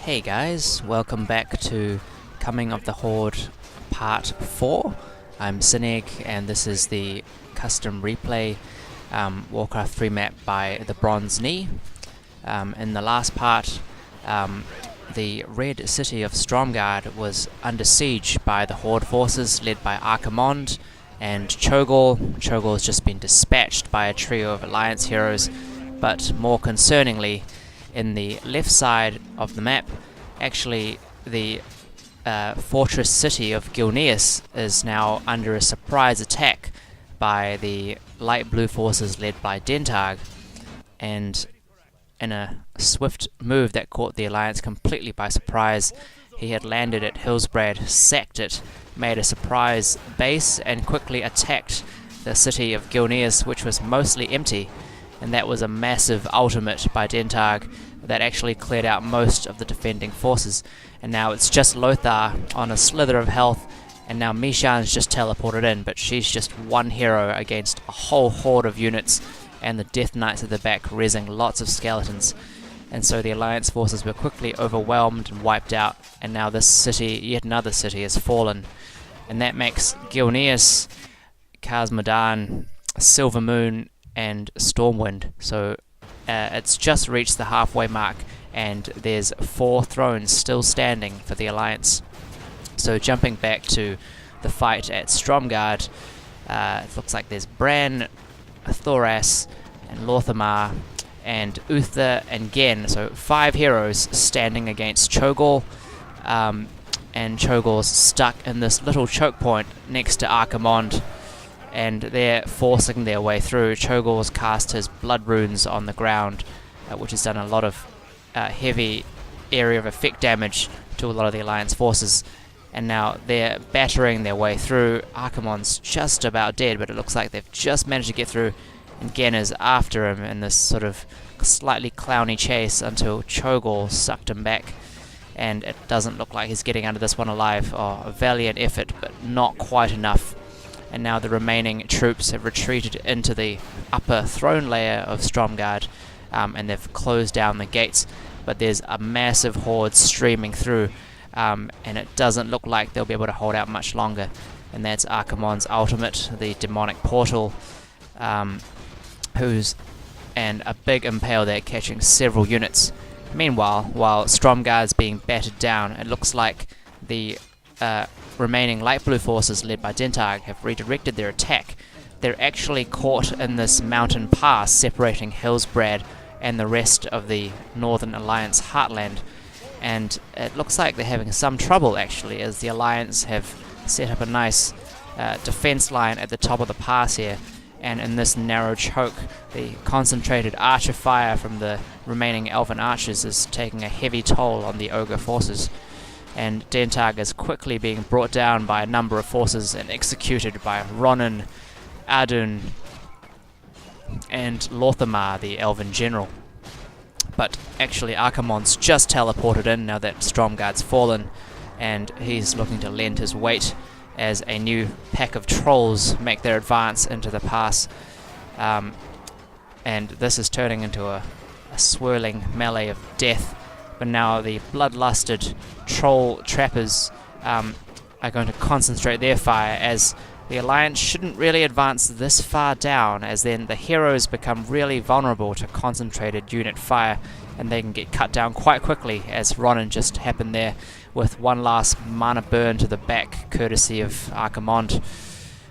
Hey guys, welcome back to Coming of the Horde Part 4. I'm Synegg and this is the custom replay Warcraft 3 map by TheBronzeKnee. In the last part, the red city of Stromgarde was under siege by the Horde forces led by Archimonde and Cho'Gall. Cho'Gall has just been dispatched by a trio of Alliance heroes, but more concerningly, in the left side of the map, actually the fortress city of Gilneas is now under a surprise attack by the light blue forces led by Dentag, and in a swift move that caught the Alliance completely by surprise, he had landed at Hillsbrad, sacked it, made a surprise base and quickly attacked the city of Gilneas, which was mostly empty, and that was a massive ultimate by Dentag that actually cleared out most of the defending forces. And now it's just Lothar on a slither of health, and now Mishan's just teleported in, but she's just one hero against a whole horde of units, and the Death Knights at the back rezzing lots of skeletons. And so the Alliance forces were quickly overwhelmed and wiped out, and now this city, yet another city, has fallen. And that makes Gilneas, Khazmodan, Silvermoon, and Stormwind. So it's just reached the halfway mark, and there's 4 thrones still standing for the Alliance. So jumping back to the fight at Stromgarde, it looks like there's Bran, Thoras, and Lorthamar, and Uther and Gen. So 5 heroes standing against Cho'Gall, and Cho'Gall's stuck in this little choke point next to Archimonde, and they're forcing their way through. Cho'Gall's cast his blood runes on the ground, which has done a lot of heavy area of effect damage to a lot of the Alliance forces, and now they're battering their way through. Archimonde's just about dead, but it looks like they've just managed to get through, and Gen is after him in this sort of slightly clowny chase until Cho'Gall sucked him back, and it doesn't look like he's getting out of this one alive. Oh, a valiant effort, but not quite enough. And now the remaining troops have retreated into the upper throne layer of Stromgarde, and they've closed down the gates, but there's a massive horde streaming through, and it doesn't look like they'll be able to hold out much longer. And that's Archimonde's ultimate, the demonic portal, and a big impale there catching several units. Meanwhile, while Stromgarde's being battered down, it looks like the remaining light blue forces led by Dentag have redirected their attack. They're actually caught in this mountain pass separating Hillsbrad and the rest of the Northern Alliance heartland, and it looks like they're having some trouble actually, as the Alliance have set up a nice defense line at the top of the pass here, and in this narrow choke the concentrated archer fire from the remaining elven archers is taking a heavy toll on the ogre forces. And Dentag is quickly being brought down by a number of forces and executed by Ronan, Adun, and Lorthamar, the elven general. But actually Archimonde's just teleported in now that Stromgarde's fallen, and he's looking to lend his weight as a new pack of trolls make their advance into the pass. And this is turning into a swirling melee of death. But now the bloodlusted troll trappers are going to concentrate their fire, as the Alliance shouldn't really advance this far down, as then the heroes become really vulnerable to concentrated unit fire, and they can get cut down quite quickly, as Ronan just happened there with one last mana burn to the back courtesy of Archimonde.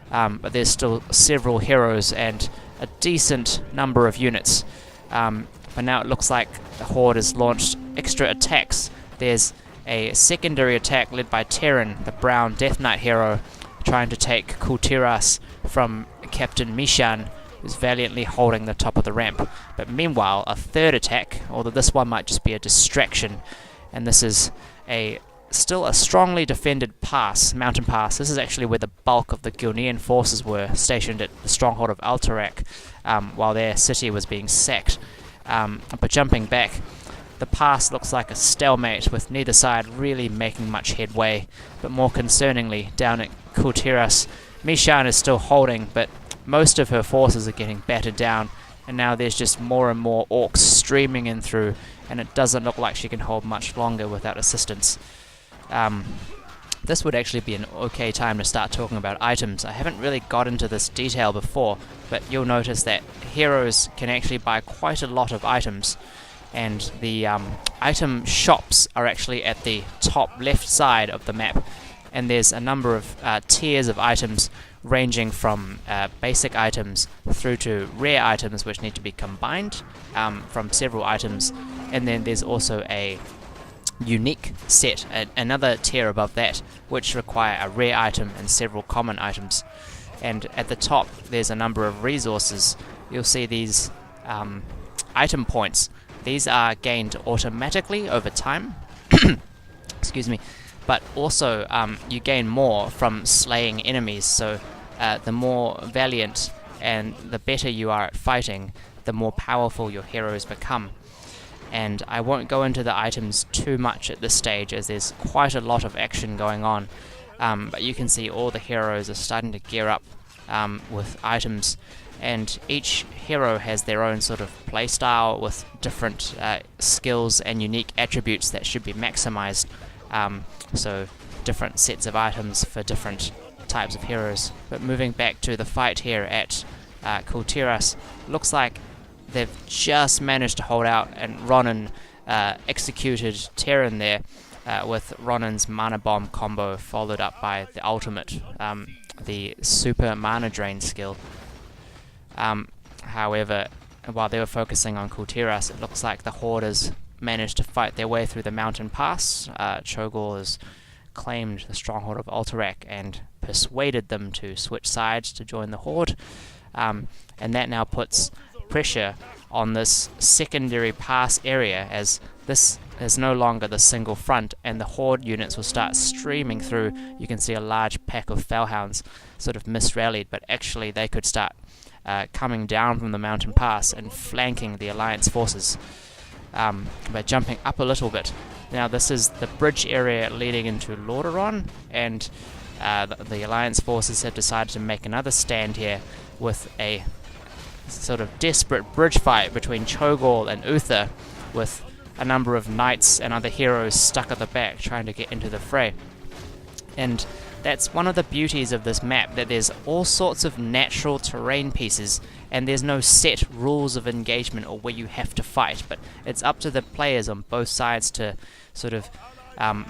But there's still several heroes and a decent number of units. But now it looks like the Horde has launched extra attacks. There's a secondary attack led by Terran, the brown Death Knight hero, trying to take Kultiras from Captain Mishan, who's valiantly holding the top of the ramp. But meanwhile, a third attack, although this one might just be a distraction, and this is still a strongly defended pass, mountain pass. This is actually where the bulk of the Gilnean forces were stationed at the stronghold of Alterac, while their city was being sacked. But jumping back, the pass looks like a stalemate, with neither side really making much headway. But more concerningly, down at Kultiras, Mishan is still holding, but most of her forces are getting battered down, and now there's just more and more orcs streaming in through, and it doesn't look like she can hold much longer without assistance. This would actually be an okay time to start talking about items. I haven't really got into this detail before, but you'll notice that heroes can actually buy quite a lot of items, and the item shops are actually at the top left side of the map, and there's a number of tiers of items ranging from basic items through to rare items which need to be combined from several items, and then there's also a unique set, another tier above that, which require a rare item and several common items. And at the top there's a number of resources. You'll see these item points. These are gained automatically over time excuse me, but also you gain more from slaying enemies, so the more valiant and the better you are at fighting, the more powerful your heroes become. And I won't go into the items too much at this stage, as there's quite a lot of action going on, but you can see all the heroes are starting to gear up with items, and each hero has their own sort of playstyle with different skills and unique attributes that should be maximized, so different sets of items for different types of heroes. But moving back to the fight here at COTH, looks like they've just managed to hold out, and Ronan executed Terran there with Ronan's mana bomb combo, followed up by the ultimate, the super mana drain skill. However, while they were focusing on COTH, it looks like the Hordes managed to fight their way through the mountain pass. Cho'Gall has claimed the stronghold of Alterac and persuaded them to switch sides to join the Horde, and that now puts pressure on this secondary pass area, as this is no longer the single front, and the Horde units will start streaming through. You can see a large pack of Fellhounds sort of misrallied, but actually they could start coming down from the mountain pass and flanking the Alliance forces by jumping up a little bit. Now this is the bridge area leading into Lordaeron, and the Alliance forces have decided to make another stand here with a sort of desperate bridge fight between Cho'Gall and Uther, with a number of knights and other heroes stuck at the back trying to get into the fray. And that's one of the beauties of this map, that there's all sorts of natural terrain pieces, and there's no set rules of engagement or where you have to fight, but it's up to the players on both sides to sort of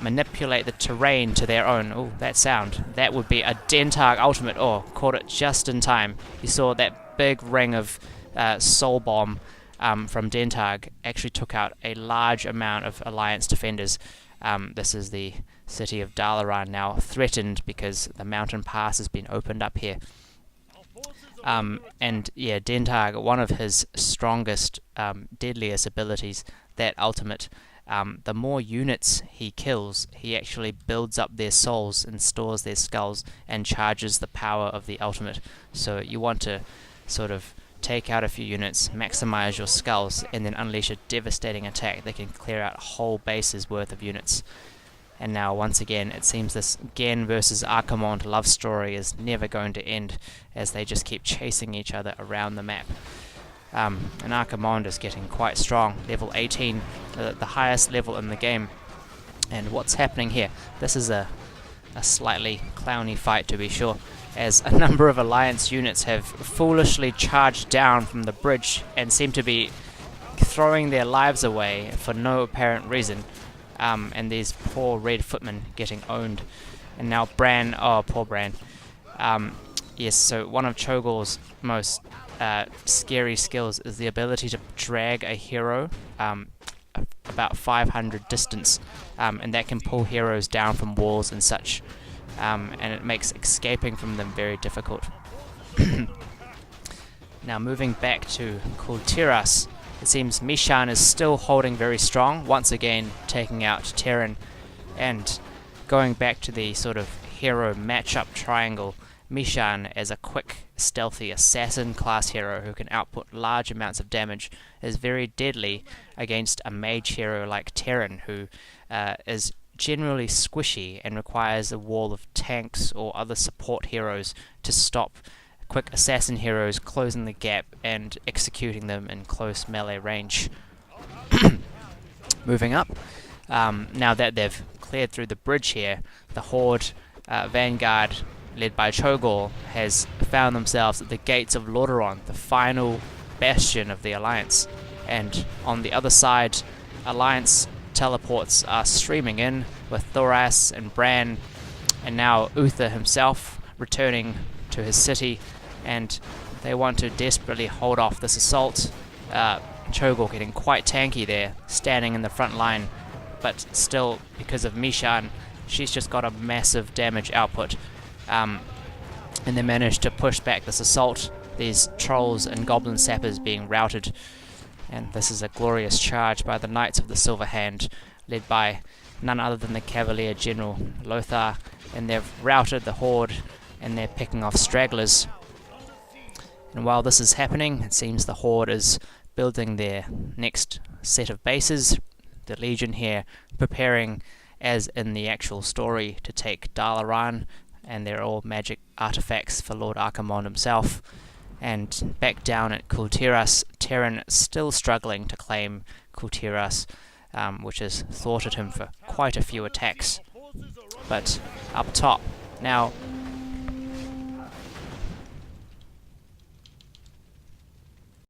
manipulate the terrain to their own. Oh, that sound. That would be a Dentag ultimate. Oh, caught it just in time. You saw that big ring of soul bomb from Dentag actually took out a large amount of Alliance defenders. This is the city of Dalaran now threatened because the mountain pass has been opened up here. And yeah, Dentag, one of his strongest, deadliest abilities, that ultimate, the more units he kills, he actually builds up their souls and stores their skulls and charges the power of the ultimate. So you want to sort of take out a few units, maximize your skulls, and then unleash a devastating attack that can clear out whole bases worth of units. And now once again it seems this Gen versus Archimonde love story is never going to end, as they just keep chasing each other around the map. And Archimonde is getting quite strong, level 18, the highest level in the game. And what's happening here? This is a slightly clowny fight, to be sure, as a number of Alliance units have foolishly charged down from the bridge and seem to be throwing their lives away for no apparent reason. And these poor red footmen getting owned. And now Bran, oh poor Bran. Yes, so one of Cho'Gall's most scary skills is the ability to drag a hero about 500 distance, and that can pull heroes down from walls and such, and it makes escaping from them very difficult. Now moving back to COTH, it seems Mishan is still holding very strong, once again taking out Terran, and going back to the sort of hero matchup triangle, Mishan, as a quick, stealthy assassin class hero who can output large amounts of damage, is very deadly against a mage hero like Terran, who is generally squishy and requires a wall of tanks or other support heroes to stop quick assassin heroes closing the gap and executing them in close melee range. Moving up, now that they've cleared through the bridge here, the Horde vanguard led by Cho'Gall has found themselves at the gates of Lordaeron, the final bastion of the Alliance. And on the other side, Alliance teleports are streaming in with Thoras and Bran, and now Uther himself returning to his city, and they want to desperately hold off this assault. Cho'Gall getting quite tanky there, standing in the front line, but still, because of Mishan, she's just got a massive damage output. And they managed to push back this assault, these trolls and goblin sappers being routed. And this is a glorious charge by the Knights of the Silver Hand, led by none other than the Cavalier General Lothar, and they've routed the Horde, and they're picking off stragglers. And while this is happening, it seems the Horde is building their next set of bases. The Legion here preparing, as in the actual story, to take Dalaran, and they're all magic artifacts for Lord Archimonde himself. And back down at Kultiras, Terran still struggling to claim Kultiras, which has thwarted him for quite a few attacks. But up top, now